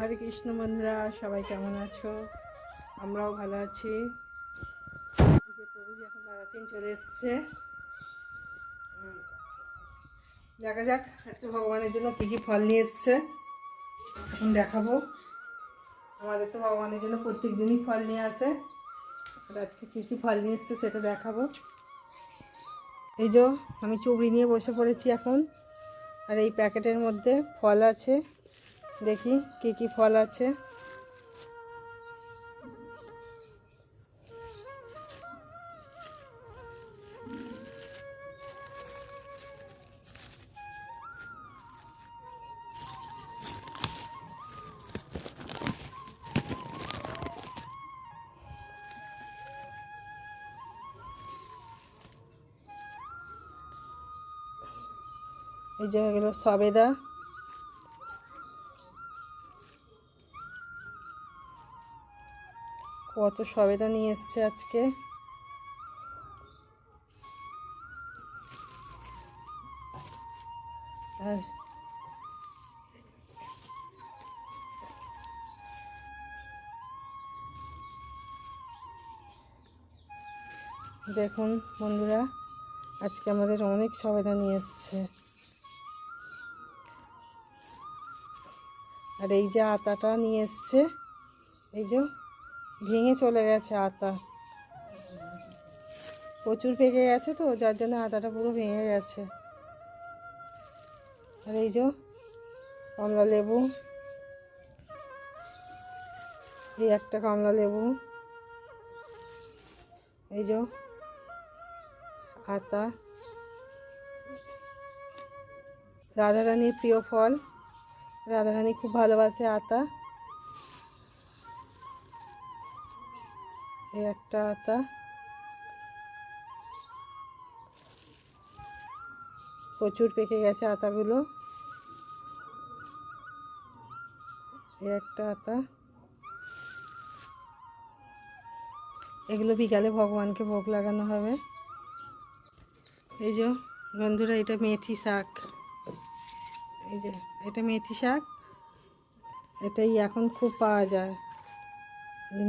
হরে কৃষ্ণ বন্ধুরা, সবাই কেমন আছো? আমরাও ভালো আছি। যে প্রভুজি এখন বারাতিন চলে এসছে। দেখা যাক আজকে ভগবানের জন্য কী কী ফল নিয়ে এসছে, এখন দেখাবো। আমাদের তো ভগবানের জন্য প্রত্যেক দিনই ফল নিয়ে আসে, আর আজকে কী কী ফল নিয়ে এসছে সেটা দেখাবো। এই যে আমি চুবড়ি নিয়ে বসে পড়েছি এখন, আর এই প্যাকেটের মধ্যে ফল আছে। দেখি কী কী ফল আছে। এই যে এগুলো সবেদা, কত সবেদা নিয়ে এসছে আজকে। আর দেখুন বন্ধুরা, আজকে আমাদের অনেক সবেদা নিয়ে এসছে। আর এই যে আতাটা নিয়ে এসছে, এই যে ভেঙে চলে গেছে আতা, প্রচুর পেকে গেছে তো, যার জন্য আতাটা পুরো ভেঙে গেছে। আর এই যে কমলা লেবু, এই একটা কমলা লেবু, এই যে আতা, রাধারানীর প্রিয় ফল, রাধারানী খুব ভালোবাসে আতা। এই একটা আতা, প্রচুর পেকে গেছে আতাগুলো। এই একটা আতা, এগুলো বিকালে ভগবানকে ভোগ লাগানো হবে। এই যে বন্ধুরা, এটা মেথি শাক, এই যে এটা মেথি শাক, এটাই এখন খুব পাওয়া যায়।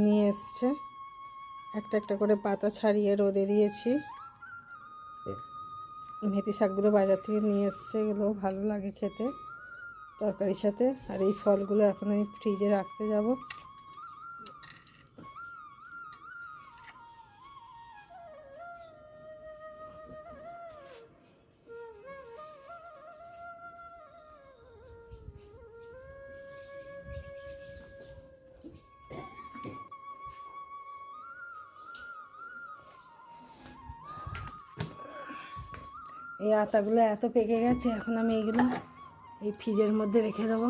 নিয়ে এসছে, একটা একটা করে পাতা ছাড়িয়ে রোদে দিয়েছি। মেথি শাকগুলো বাজার থেকে নিয়ে এসছে, এগুলো ভালো লাগে খেতে তরকারির সাথে। আর এই ফলগুলো এখন আমি ফ্রিজে রাখতে যাব। এই আতাগুলো এত পেকে গেছে, এখন আমি এইগুলো এই ফ্রিজের মধ্যে রেখে দেবো।